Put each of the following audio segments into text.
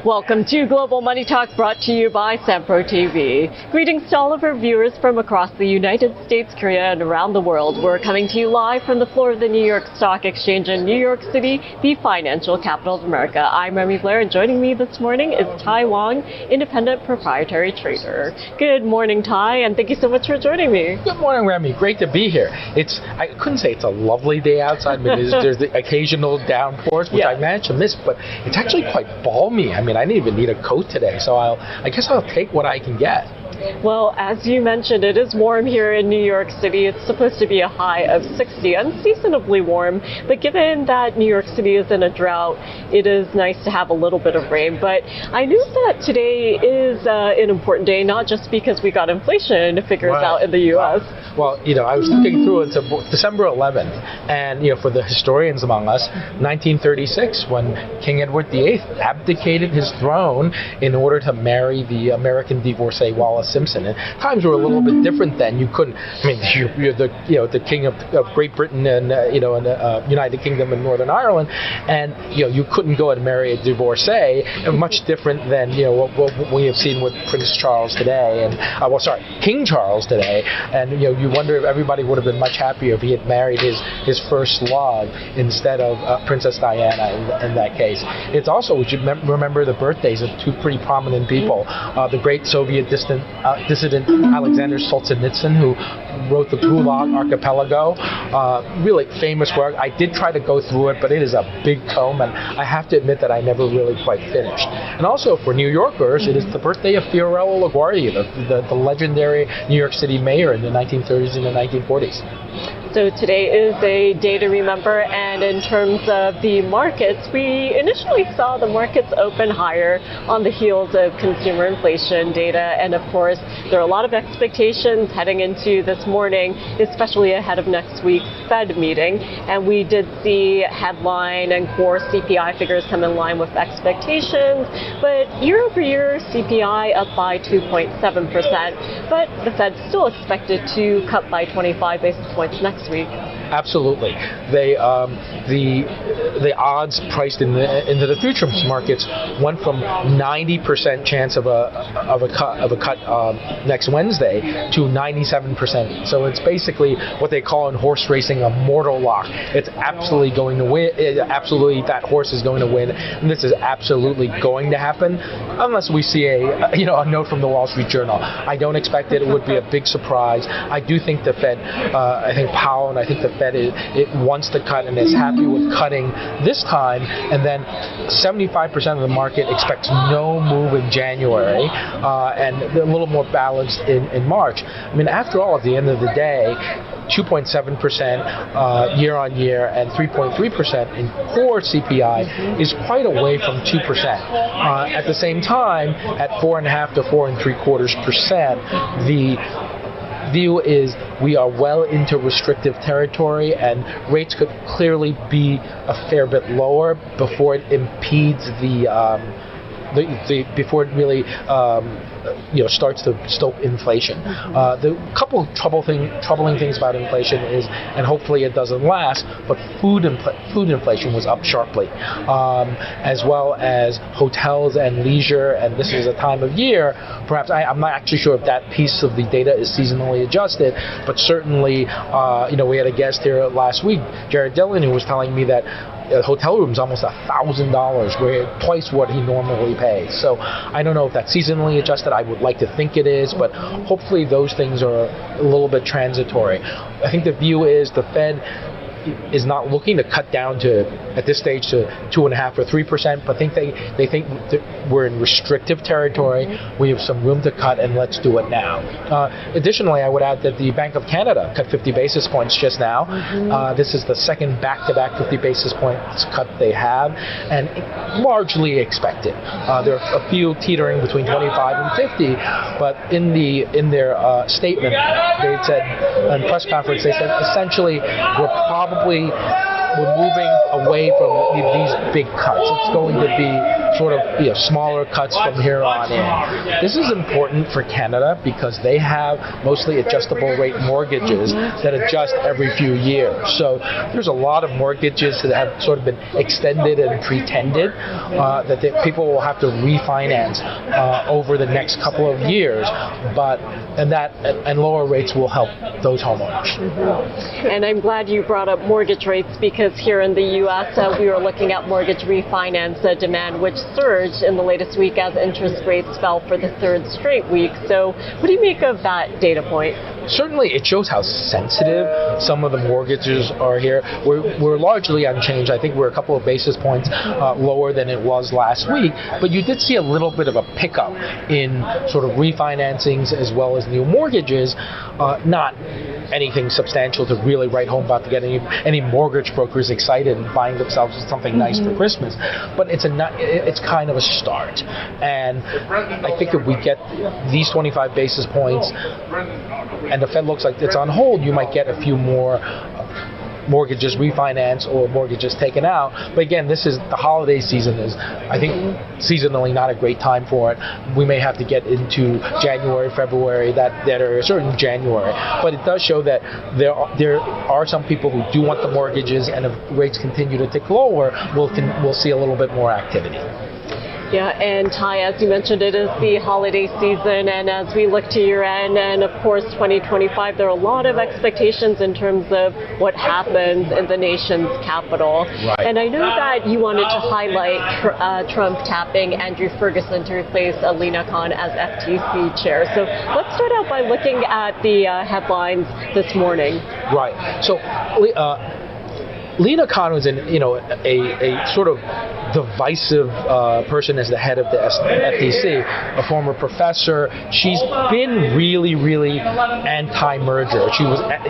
Welcome to Global Money Talk, brought to you by Sampro TV. Greetings to all of our viewers from across the United States, Korea, and around the world. We're coming to you live from the floor of the New York Stock Exchange in New York City, the financial capital of America. I'm Remy Blair, and joining me this morning is Tai Wong, independent proprietary trader. Good morning, Tai, and thank you so much for joining me. Good morning, Remy. Great to be here. I couldn't say it's a lovely day outside. I mean, there's the occasional downpours, which I managed to miss, but it's actually quite balmy. I mean, I didn't even need a coat today, so I guess I'll take what I can get. Well, as you mentioned, it is warm here in New York City. It's supposed to be a high of 60, unseasonably warm. But given that New York City is in a drought, it is nice to have a little bit of rain. But I knew that today is an important day, not just because we got inflation figures out in the U.S. Well, I was looking through it to December 11th, and for the historians among us, 1936, when King Edward VIII abdicated his throne in order to marry the American divorcee Wallace Simpson. And times were a little bit different then. You couldn't. I mean, you're the king of Great Britain and United Kingdom and Northern Ireland, and you couldn't go and marry a divorcee. Much different than what we have seen with Prince Charles today, and King Charles today. And you wonder if everybody would have been much happier if he had married his first love instead of Princess Diana in that case. It's also, we should remember the birthdays of two pretty prominent people. The great Soviet dissident Alexander Solzhenitsyn, who wrote the Gulag Archipelago. Really famous work. I did try to go through it, but it is a big tome, and I have to admit that I never really quite finished. And also for New Yorkers, it is the birthday of Fiorello LaGuardia, the legendary New York City mayor in the 1930s and the 1940s. So today is a day to remember, and in terms of the markets, we initially saw the markets open higher on the heels of consumer inflation data, and of course there are a lot of expectations heading into this morning, especially ahead of next week's Fed meeting, and we did see headline and core CPI figures come in line with expectations, but year over year CPI up by 2.7%, but the Fed's still expected to cut by 25 basis points next week. Absolutely. The odds priced into the futures markets went from 90% chance of a cut next Wednesday to 97%. So it's basically what they call in horse racing a mortal lock. It's absolutely going to win. Absolutely, that horse is going to win, and this is absolutely going to happen, unless we see a note from the Wall Street Journal. I don't expect it. It would be a big surprise. I do think the Fed, I think Powell, and I think the Fed it wants to cut and is happy with cutting this time, and then 75% of the market expects no move in January and a little more balanced in March. I mean, after all, at the end of the day, 2.7% year on year and 3.3% in core CPI is quite away from 2%. At the same time, at 4.5 to 4.75%, the view is we are well into restrictive territory, and rates could clearly be a fair bit lower before it impedes before it really starts to stoke inflation. The couple of troubling things about inflation is, and hopefully it doesn't last, but food inflation was up sharply, as well as hotels and leisure, and this is a time of year, perhaps, I'm not actually sure if that piece of the data is seasonally adjusted, but certainly, we had a guest here last week, Jared Dillon, who was telling me that a hotel room is almost $1,000, where twice what he normally pays. So I don't know if that's seasonally adjusted. I would like to think it is, but hopefully those things are a little bit transitory. I think the view is the Fed is not looking to cut down to, at this stage, to 2.5 or 3%, but they think that we're in restrictive territory. We have some room to cut, and let's do it now. Additionally, I would add that the Bank of Canada cut 50 basis points just now. This is the second back-to-back 50 basis points cut they have, and largely expected. There are a few teetering between 25 and 50, but in their statement, they said, in press conference, they said essentially we're probably we're moving away from these big cuts. It's going to be sort of smaller cuts from here on in. This is important for Canada because they have mostly adjustable rate mortgages that adjust every few years. So there's a lot of mortgages that have sort of been extended and pretended that people will have to refinance over the next couple of years, and lower rates will help those homeowners. And I'm glad you brought up mortgage rates because here in the U.S. We were looking at mortgage refinance demand, which surged in the latest week as interest rates fell for the third straight week. So what do you make of that data point? Certainly, it shows how sensitive some of the mortgages are here. We're largely unchanged. I think we're a couple of basis points lower than it was last week, but you did see a little bit of a pickup in sort of refinancings as well as new mortgages. Not anything substantial to really write home about to get any mortgage brokers excited and buying themselves something nice for Christmas, but it's kind of a start. And I think if we get these 25 basis points and the Fed looks like it's on hold, you might get a few more mortgages refinanced or mortgages taken out. But again, the holiday season is, I think, seasonally not a great time for it. We may have to get into January, February, that are certain January. But it does show that there are some people who do want the mortgages, and if rates continue to tick lower, we'll see a little bit more activity. Yeah, and Tai, as you mentioned, it is the holiday season, and as we look to year end and of course 2025, there are a lot of expectations in terms of what happens in the nation's capital. Right. And I know that you wanted to highlight Trump tapping Andrew Ferguson to replace Lina Khan as FTC chair. So let's start out by looking at the headlines this morning. Right. So Lina Khan was a sort of divisive person as the head of the FTC, a former professor. She's been really, really anti-merger.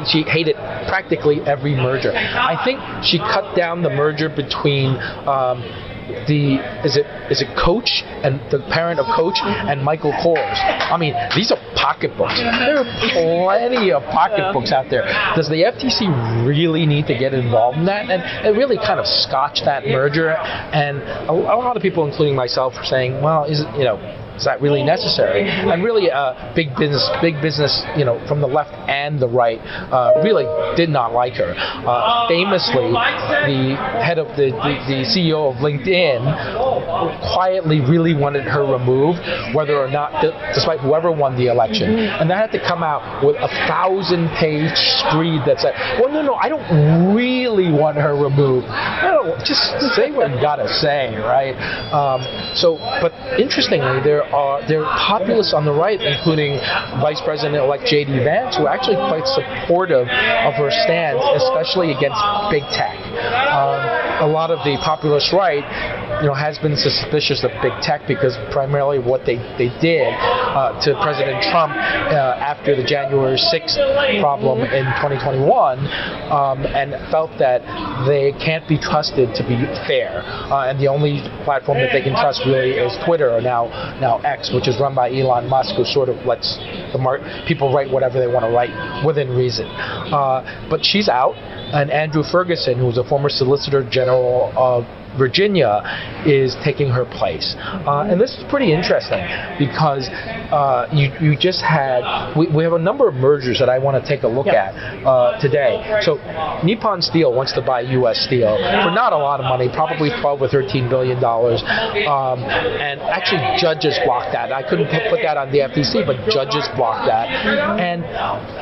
She hated practically every merger. I think she cut down the merger between is it Coach and the parent of Coach and Michael Kors. I mean, these are pocketbooks. There are plenty of pocketbooks out there. Does the FTC really need to get involved in that? And it really kind of scotched that merger. And a lot of people, including myself, are saying, well, is that really necessary? And really, big business, from the left and the right, really did not like her. Famously, the head of the CEO of LinkedIn quietly really wanted her removed, whether or not, despite whoever won the election. And that had to come out with a 1,000-page screed that said, well, no, I don't really want her removed. No, just say what you gotta say, right? But interestingly, there are populists on the right, including Vice President-elect J.D. Vance, who are actually quite supportive of her stance, especially against big tech. A lot of the populist right, has been suspicious of big tech because primarily what they did to President Trump after the January 6th problem in 2021, and felt that they can't be trusted to be fair. And the only platform that they can trust really is Twitter, or now X, which is run by Elon Musk, who sort of lets people write whatever they want to write within reason. But she's out, and Andrew Ferguson, who's a former Solicitor General of Virginia, is taking her place. And this is pretty interesting because you just had, we have a number of mergers that I want to take a look at today. So Nippon Steel wants to buy U.S. Steel for not a lot of money, probably $12 or $13 billion. And actually judges blocked that. I couldn't put that on the FTC, but judges blocked that. And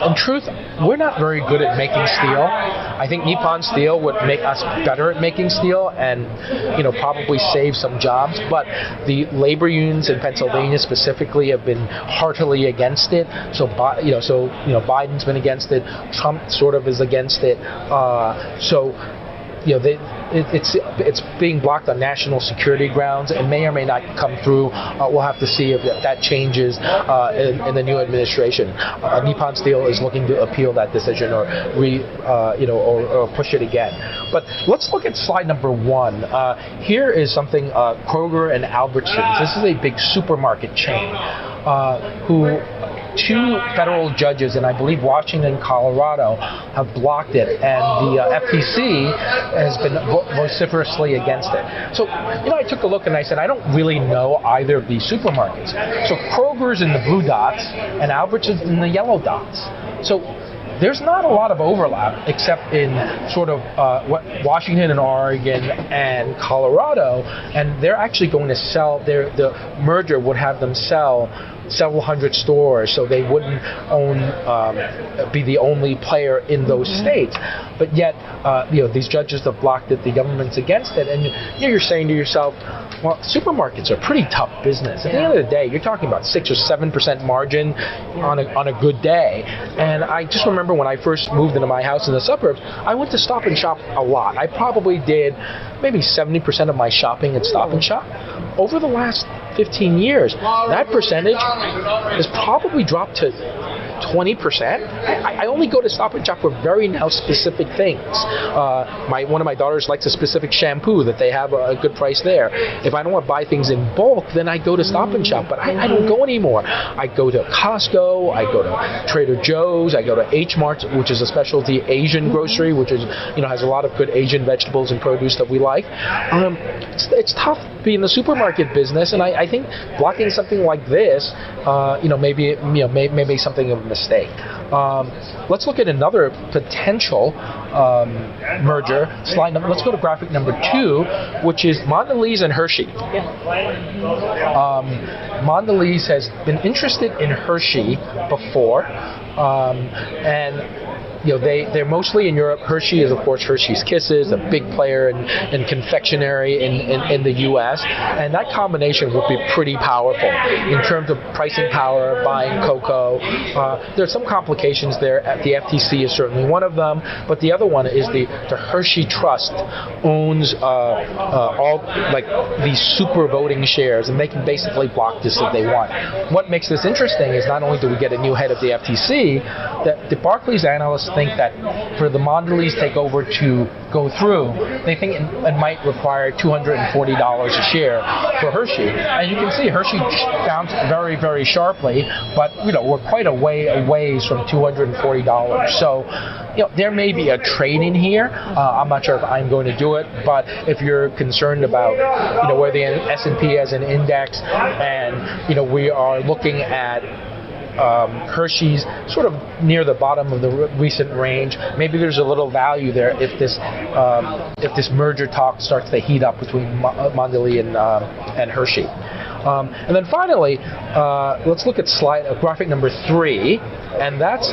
in truth, we're not very good at making steel. I think Nippon Steel would make us better at making steel and probably save some jobs, but the labor unions in Pennsylvania specifically have been heartily against it. So Biden's been against it. Trump sort of is against it. It's being blocked on national security grounds and may or may not come through. We'll have to see if that changes in the new administration. Nippon Steel is looking to appeal that decision or push it again. But let's look at slide number 1. Here is something Kroger and Albertsons. This is a big supermarket chain who two federal judges, and I believe Washington and Colorado, have blocked it, and the FTC has been vociferously against it. So, I took a look and I said, I don't really know either of these supermarkets. So Kroger's in the blue dots, and Albertsons in the yellow dots. So there's not a lot of overlap except in sort of Washington and Oregon and Colorado, and they're actually going to sell, the merger would have them sell several hundred stores, so they wouldn't be the only player in those states. But yet, these judges have blocked it, the government's against it, and you're saying to yourself, well, supermarkets are pretty tough business. At the end of the day, you're talking about 6 or 7% margin on a good day. And I just remember when I first moved into my house in the suburbs, I went to Stop and Shop a lot. I probably did maybe 70% of my shopping at Stop and Shop. Over the last 15 years, that percentage has probably dropped to 20%. I only go to Stop and Shop for very now specific things. One of my daughters likes a specific shampoo that they have a good price there. If I don't want to buy things in bulk, then I go to Stop and Shop, but I don't go anymore. I go to Costco, I go to Trader Joe's, I go to H Mart, which is a specialty Asian grocery, which is has a lot of good Asian vegetables and produce that we like. It's tough being in the supermarket business, and I think blocking something like this, maybe something of a mistake. Let's look at another potential merger. Let's go to graphic number 2, which is Mondelez and Hershey. Mondelez has been interested in Hershey before, and they're mostly in Europe. Hershey is, of course, Hershey's Kisses, a big player in confectionery in the U.S., and that combination would be pretty powerful in terms of pricing power, buying cocoa. There's some complications there. The FTC is certainly one of them, but the other one is the Hershey Trust owns all these super voting shares, and they can basically block this if they want. What makes this interesting is not only do we get a new head of the FTC, that the Barclays analysts think that for the Mondelez takeover to go through, they think it might require $240 a share for Hershey. And you can see Hershey bounced very, very sharply, but we're quite a ways from $240. So there may be a trade in here. I'm not sure if I'm going to do it, but if you're concerned about where the S&P as an index, and we are looking at Hershey's sort of near the bottom of the recent range, maybe there's a little value there if this merger talk starts to heat up between Mondelez and Hershey. And then finally, let's look at graphic number 3, and that's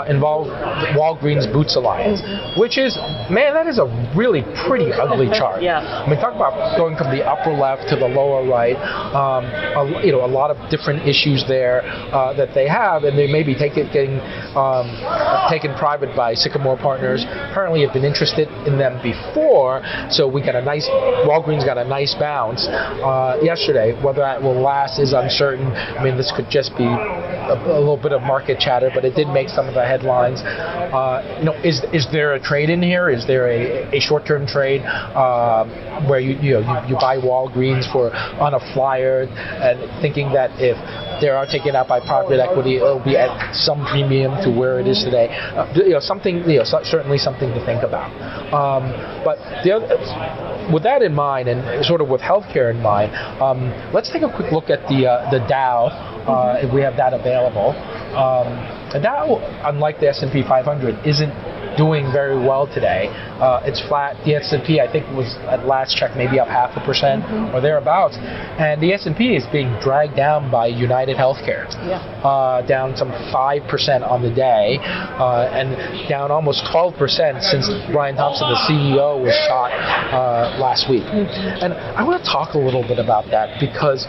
involved Walgreens Boots Alliance, which is, that is a really pretty ugly chart. I mean, talk about going from the upper left to the lower right. A lot of different issues there that they have, and they may be getting taken private by Sycamore Partners. Apparently, have been interested in them before, so Walgreens got a nice bounce yesterday. Whether that will last is uncertain. I mean, this could just be a little bit of market chatter, but it did make some of the headlines. Is there a trade in here? Is there a short-term trade where you buy Walgreens on a flyer and thinking that if they are taken out by private equity, it'll be at some premium to where it is today? Certainly something to think about. But with that in mind, and sort of with healthcare in mind, let's take a quick look at the Dow. If we have that available. The Dow, unlike the S&P 500, isn't doing very well today. It's flat. The S&P, I think, was at last check maybe up 0.5% or thereabouts, and the S&P is being dragged down by United Healthcare, down some 5% on the day, and down almost 12% since Brian Thompson, the CEO, was shot last week. And I want to talk a little bit about that because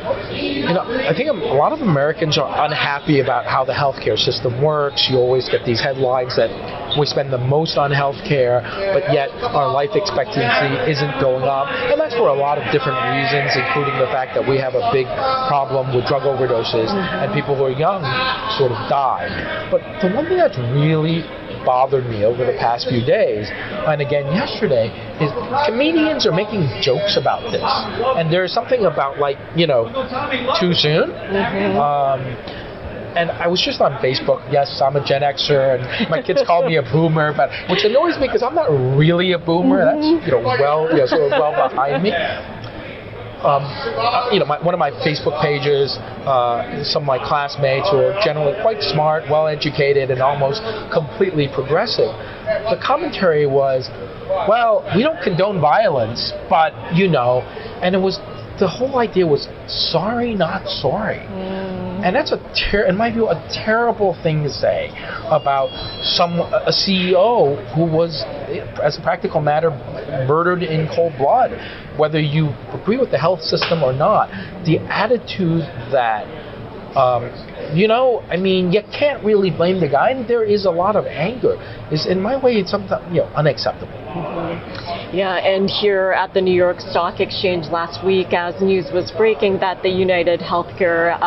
I think a lot of Americans are unhappy about how the healthcare system works. You always get these headlines that we spend the most on healthcare, but yet our life expectancy isn't going up. And that's for a lot of different reasons, including the fact that we have a big problem with drug overdoses and people who are young sort of die. But the one thing that's really bothered me over the past few days, and again yesterday, is comedians are making jokes about this. And there's something about too soon. And I was just on Facebook. Yes, I'm a Gen Xer, and my kids call me a boomer, but which annoys me because I'm not really a boomer. That's sort of well behind me. One of my Facebook pages, some of my classmates who are generally quite smart, well-educated, and almost completely progressive. The commentary was, well, we don't condone violence, but, and it was, the whole idea was sorry, not sorry. And that's in my view, a terrible thing to say about a CEO who was, as a practical matter, murdered in cold blood. Whether you agree with the health system or not, the attitude that, you can't really blame the guy, and there is a lot of anger. In my way, it's sometimes, unacceptable. Yeah, and here at the New York Stock Exchange last week, as news was breaking that the United Healthcare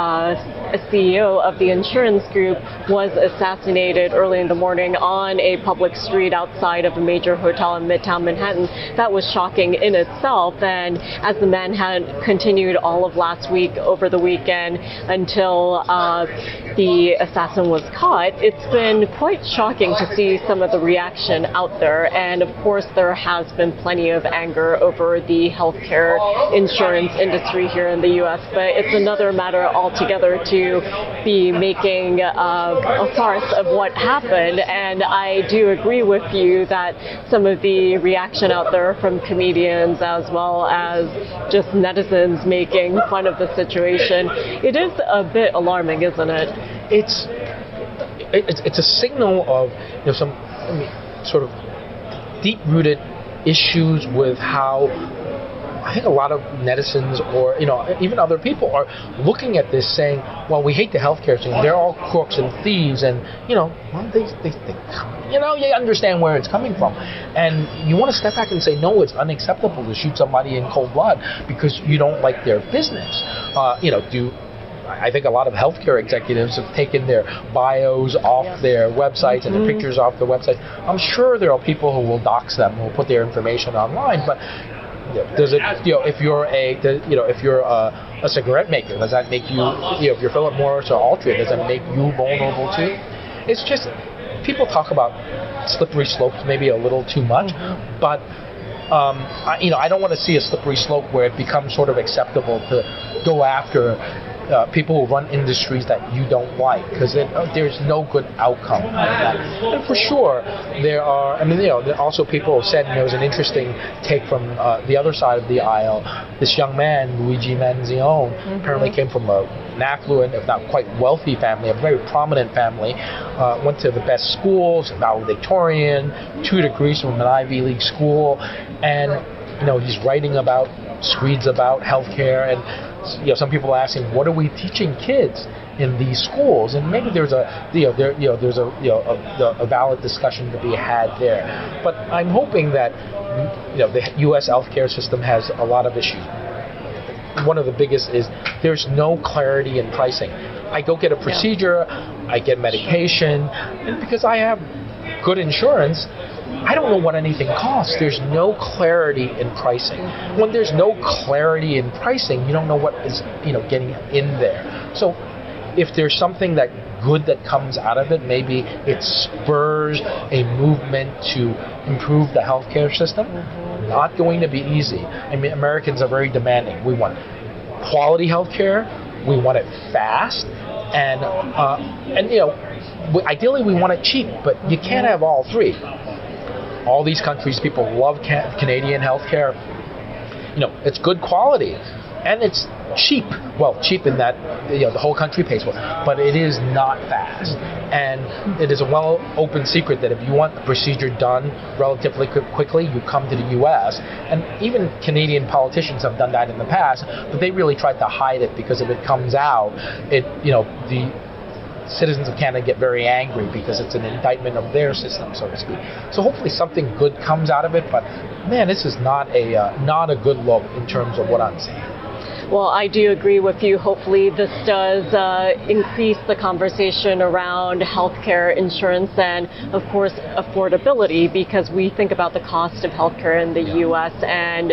CEO of the insurance group was assassinated early in the morning on a public street outside of a major hotel in Midtown Manhattan. That was shocking in itself, and as the man had continued all of last week over the weekend until the assassin was caught, it's been quite shocking to see some of the reaction out there. And of course, there has been plenty of anger over the healthcare insurance industry here in the U.S., but it's another matter altogether to be making a farce of what happened. And I do agree with you that some of the reaction out there from comedians as well as just netizens making fun of the situation, it is a bit alarming, isn't it? It's a signal of some sort of deep-rooted issues with how I think a lot of netizens or even other people are looking at this saying, well, we hate the healthcare system, they're all crooks and thieves, and you understand where it's coming from, and you want to step back and say, no, it's unacceptable to shoot somebody in cold blood because you don't like their business. I think a lot of healthcare executives have taken their bios off their websites and their pictures off their website. I'm sure there are people who will dox them, who will put their information online, but if you're a cigarette maker, does that make you, if you're Philip Morris or Altria, does that make you vulnerable too? It's just, people talk about slippery slopes maybe a little too much, but I don't want to see a slippery slope where it becomes sort of acceptable to go after people who run industries that you don't like, because there's no good outcome out of that. And for sure, there are also people who said, there was an interesting take from the other side of the aisle. This young man, Luigi Manzione, apparently came from an affluent, if not quite wealthy family, a very prominent family, went to the best schools, valedictorian, 2 degrees from an Ivy League school, and he's writing about, screeds about healthcare, and some people are asking, what are we teaching kids in these schools? And maybe there's a valid discussion to be had there. But I'm hoping that the U.S. healthcare system has a lot of issues. One of the biggest is there's no clarity in pricing. I go get a procedure, I get medication, and because I have good insurance, I don't know what anything costs. There's no clarity in pricing. When there's no clarity in pricing, you don't know what is getting in there. So if there's something good that comes out of it, maybe it spurs a movement to improve the healthcare system. Not going to be easy. I mean, Americans are very demanding. We want quality healthcare. We want it fast, and ideally we want it cheap. But you can't have all three. All these countries, people love Canadian healthcare. It's good quality, and it's cheap. Well, cheap in that the whole country pays for it, but it is not fast. And it is a well-open secret that if you want the procedure done relatively quickly, you come to the U.S. And even Canadian politicians have done that in the past, but they really tried to hide it, because if it comes out, the citizens of Canada get very angry because it's an indictment of their system, so to speak. So hopefully something good comes out of it, but man, this is not a good look in terms of what I'm seeing. Well, I do agree with you. Hopefully this does increase the conversation around healthcare insurance and, of course, affordability, because we think about the cost of healthcare in the U.S. and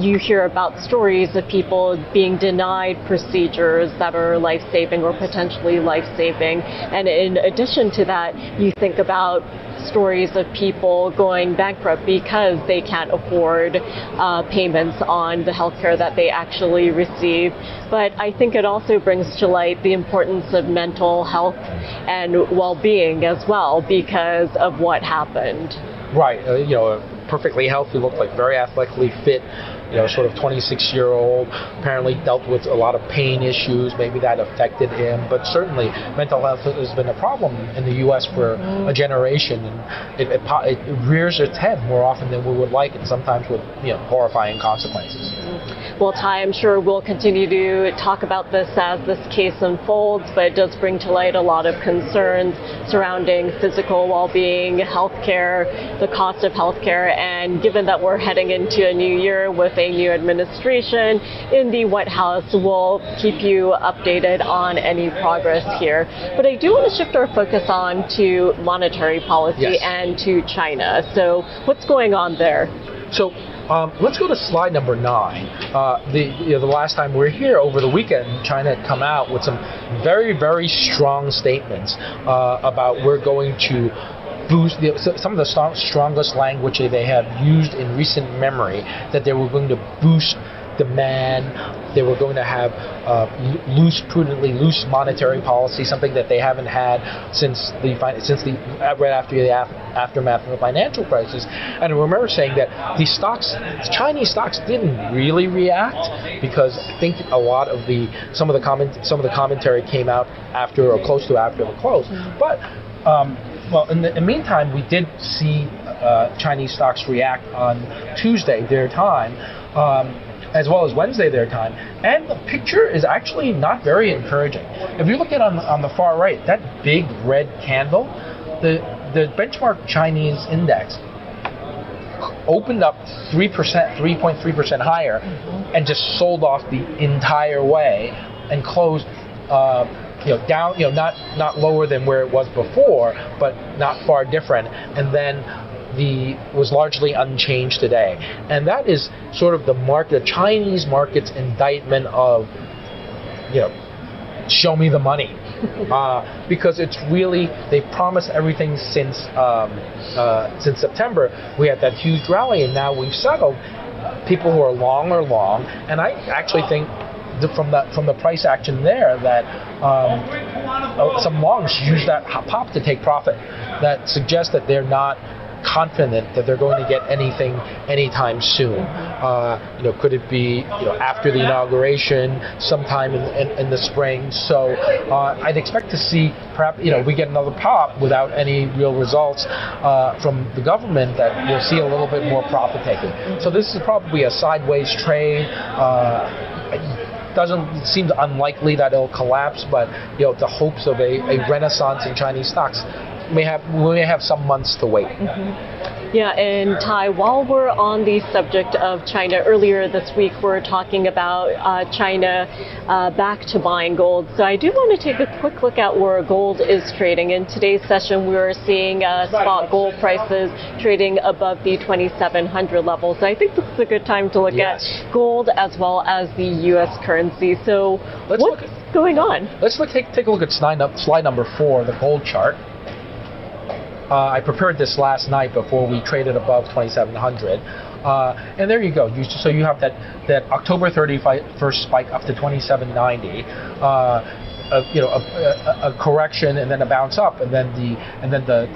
you hear about stories of people being denied procedures that are life-saving or potentially life-saving. And in addition to that, you think about stories of people going bankrupt because they can't afford payments on the healthcare that they actually receive. But I think it also brings to light the importance of mental health and well-being as well because of what happened. Right, perfectly healthy, looked like very athletically fit, sort of 26-year-old, apparently dealt with a lot of pain issues, maybe that affected him, but certainly mental health has been a problem in the U.S. for a generation, and it rears its head more often than we would like, and sometimes with horrifying consequences. Well, Tai, I'm sure we'll continue to talk about this as this case unfolds, but it does bring to light a lot of concerns surrounding physical well-being, healthcare, the cost of healthcare, and given that we're heading into a new year with a new administration in the White House, we'll keep you updated on any progress here. But I do want to shift our focus on to monetary policy and to China. So what's going on there? So let's go to slide number 9. The last time we were here over the weekend, China had come out with some very, very strong statements about we're going to boost some of the strongest language they have used in recent memory, that they were going to boost demand, they were going to have prudently loose monetary policy, something that they haven't had since right after the aftermath of the financial crisis. And I remember saying that Chinese stocks didn't really react because I think a lot of some of the commentary came out after or close to after the close, but. Well, in the meantime, we did see Chinese stocks react on Tuesday, their time, as well as Wednesday, their time, and the picture is actually not very encouraging. If you look at on the far right, that big red candle, the benchmark Chinese index opened up 3.3% higher, and just sold off the entire way and closed. Down, not lower than where it was before, but not far different, and then was largely unchanged today. And that is sort of the Chinese market's indictment of, show me the money, because it's really, they promised everything since September. We had that huge rally, and now we've settled. People who are long are long, and I actually think from the price action there that some longs use that pop to take profit. That suggests that they're not confident that they're going to get anything anytime soon. Could it be after the inauguration, sometime in the spring? So I'd expect to see perhaps we get another pop without any real results from the government, that we'll see a little bit more profit taking. So this is probably a sideways trade. Doesn't seem unlikely that it'll collapse, but the hopes of a renaissance in Chinese stocks we may have some months to wait. Yeah, and Tai, while we're on the subject of China, earlier this week we're talking about China back to buying gold. So I do want to take a quick look at where gold is trading. In today's session, we were seeing spot gold prices trading above the 2,700 levels. So I think this is a good time to look at gold as well as the U.S. currency. So what's going on? Let's take a look at slide number 4, the gold chart. I prepared this last night before we traded above 2,700, and there you go. So you have that October 31st spike up to 2,790, a correction, and then a bounce up, and then the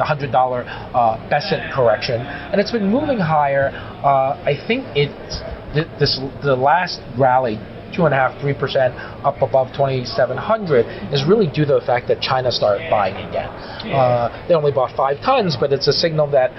$100 Besant correction, and it's been moving higher. I think the last rally, 2.5–3% up above 2,700, is really due to the fact that China started buying again. They only bought 5 tons, but it's a signal that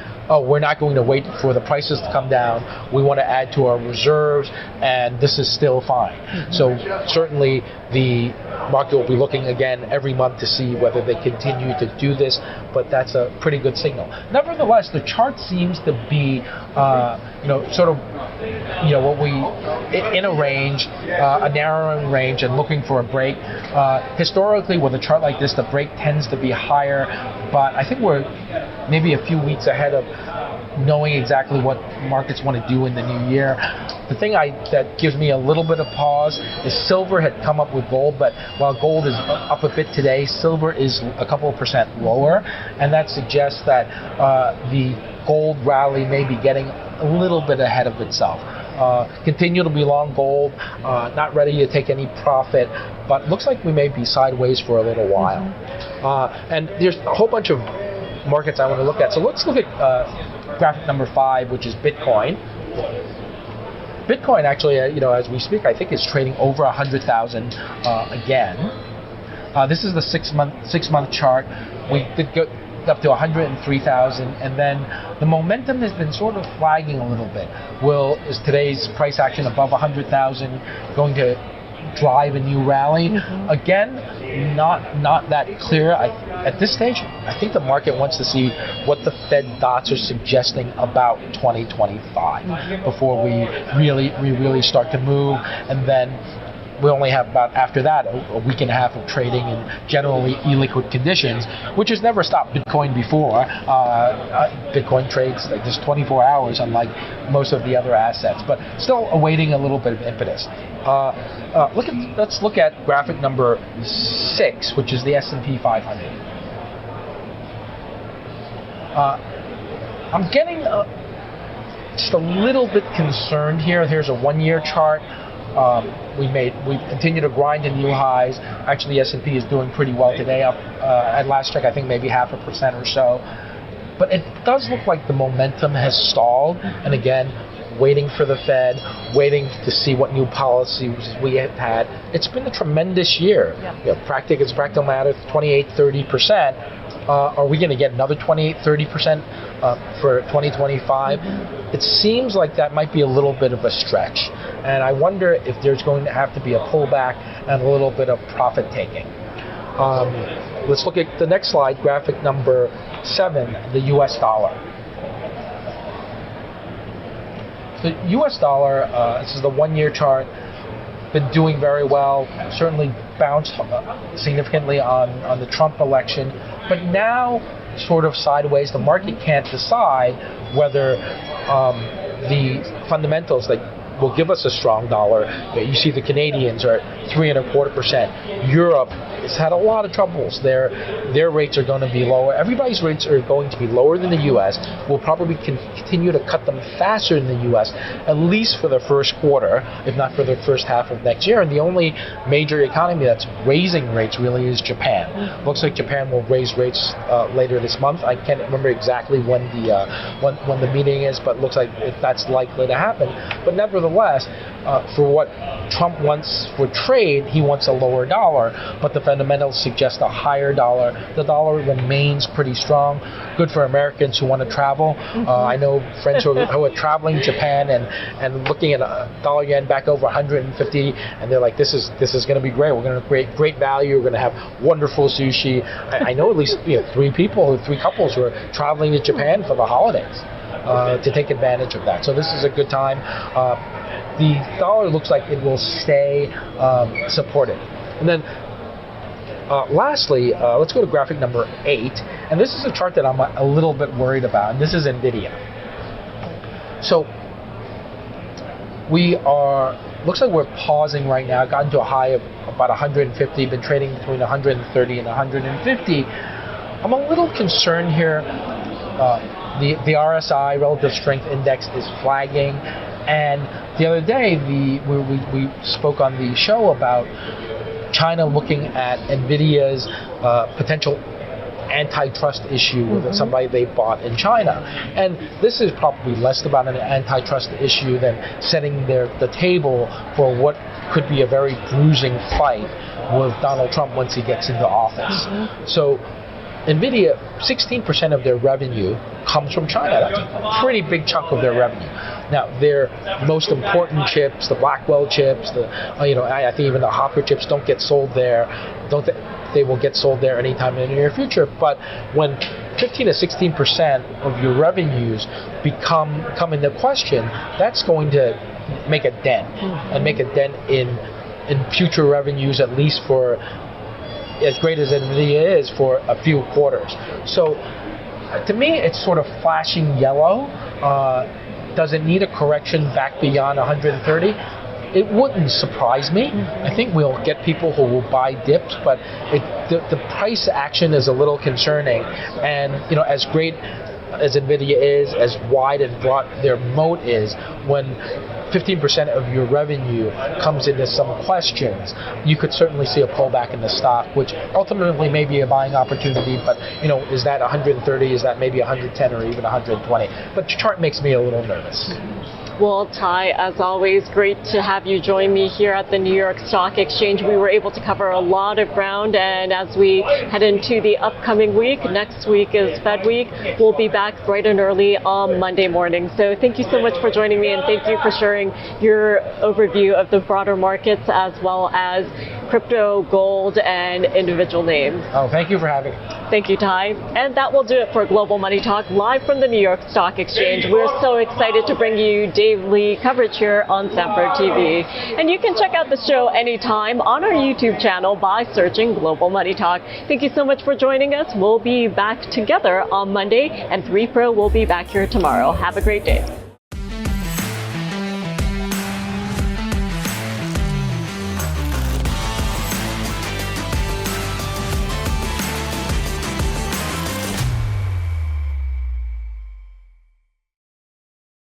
we're not going to wait for the prices to come down. We want to add to our reserves, and this is still fine. So certainly the market will be looking again every month to see whether they continue to do this, but that's a pretty good signal. Nevertheless, the chart seems to be, sort of, what we in a range, a narrowing range, and looking for a break. Historically, with a chart like this, the break tends to be higher, but I think we're maybe a few weeks ahead of knowing exactly what markets want to do in the new year. The thing that gives me a little bit of pause is silver had come up with gold, but while gold is up a bit today, silver is a couple of % lower, and that suggests that the gold rally may be getting a little bit ahead of itself. Continue to be long gold, not ready to take any profit, but looks like we may be sideways for a little while. And there's a whole bunch of markets I want to look at. So let's look at graphic number 5, which is Bitcoin. Bitcoin actually, as we speak, I think is trading over 100,000 again. This is the six-month chart. We did go up to 103,000, and then the momentum has been sort of flagging a little bit. Is today's price action above 100,000 going to drive a new rally? Again, not that clear at this stage. I think the market wants to see what the Fed dots are suggesting about 2025 before we really start to move, and then we only have about, after that, a week and a half of trading in generally illiquid conditions, which has never stopped Bitcoin before. Bitcoin trades like just 24 hours, unlike most of the other assets, but still awaiting a little bit of impetus. Let's look at graphic number 6, which is the S&P 500. I'm getting just a little bit concerned here. Here's a 1-year chart. We continue to grind in new highs. Actually, the S&P is doing pretty well today, up at last check, I think maybe 0.5% or so. But it does look like the momentum has stalled, and again, waiting for the Fed, waiting to see what new policies we have had. It's been a tremendous year. It's practical matter, 28-30%. Are we going to get another 28-30% for 2025? It seems like that might be a little bit of a stretch, and I wonder if there's going to have to be a pullback and a little bit of profit taking. Let's look at the next slide, graphic number 7, the U.S. dollar. The U.S. dollar, this is the 1-year chart, been doing very well, certainly bounced significantly on the Trump election, but now sort of sideways. The market can't decide whether the fundamentals that will give us a strong dollar. You see the Canadians are at 3.25%. Europe has had a lot of troubles. Their rates are going to be lower. Everybody's rates are going to be lower than the U.S. We'll probably continue to cut them faster than the U.S., at least for the first quarter, if not for the first half of next year. And the only major economy that's raising rates really is Japan. Looks like Japan will raise rates later this month. I can't remember exactly when the meeting is, but looks like that's likely to happen. But nevertheless, for what Trump wants for trade, he wants a lower dollar, but the fundamentals suggest a higher dollar. The dollar remains pretty strong. Good for Americans who want to travel. I know friends who are traveling Japan and looking at a dollar yen back over 150, and they're like, this is going to be great. We're going to create great value. We're going to have wonderful sushi. I know at least 3 couples who are traveling to Japan for the holidays to take advantage of that. So this is a good time. The dollar looks like it will stay supported. And then lastly, let's go to graphic number 8. And this is a chart that I'm a little bit worried about. And this is Nvidia. So looks like we're pausing right now. Gotten to a high of about 150. Been trading between 130 and 150. I'm a little concerned here. The RSI, Relative Strength Index, is flagging. And the other day, we spoke on the show about China looking at Nvidia's potential antitrust issue with somebody they bought in China. And this is probably less about an antitrust issue than setting the table for what could be a very bruising fight with Donald Trump once he gets into office. So Nvidia, 16% of their revenue comes from China. That's a pretty big chunk of their revenue. Now, their most important chips, the Blackwell chips, I think even the Hopper chips don't get sold there. They will get sold there anytime in the near future. But when 15 to 16% of your revenues come into question, that's going to make a dent, and make a dent in future revenues, at least for as great as Nvidia is, for a few quarters. So to me, it's sort of flashing yellow. Does it need a correction back beyond 130? It wouldn't surprise me. I think we'll get people who will buy dips, but the price action is a little concerning. And as great as Nvidia is, as wide and broad their moat is, when 15% of your revenue comes into some questions, you could certainly see a pullback in the stock, which ultimately may be a buying opportunity. But is that 130? Is that maybe 110 or even 120? But the chart makes me a little nervous. Well, Tai, as always, great to have you join me here at the New York Stock Exchange. We were able to cover a lot of ground, and as we head into the upcoming week, next week is Fed week, we'll be back bright and early on Monday morning. So thank you so much for joining me, and thank you for sharing your overview of the broader markets as well as crypto, gold, and individual names. Oh, thank you for having me. Thank you, Tai. And that will do it for Global Money Talk live from the New York Stock Exchange. We're so excited to bring you daily coverage here on Sanford TV. And you can check out the show anytime on our YouTube channel by searching Global Money Talk. Thank you so much for joining us. We'll be back together on Monday, and 3Pro will be back here tomorrow. Have a great day.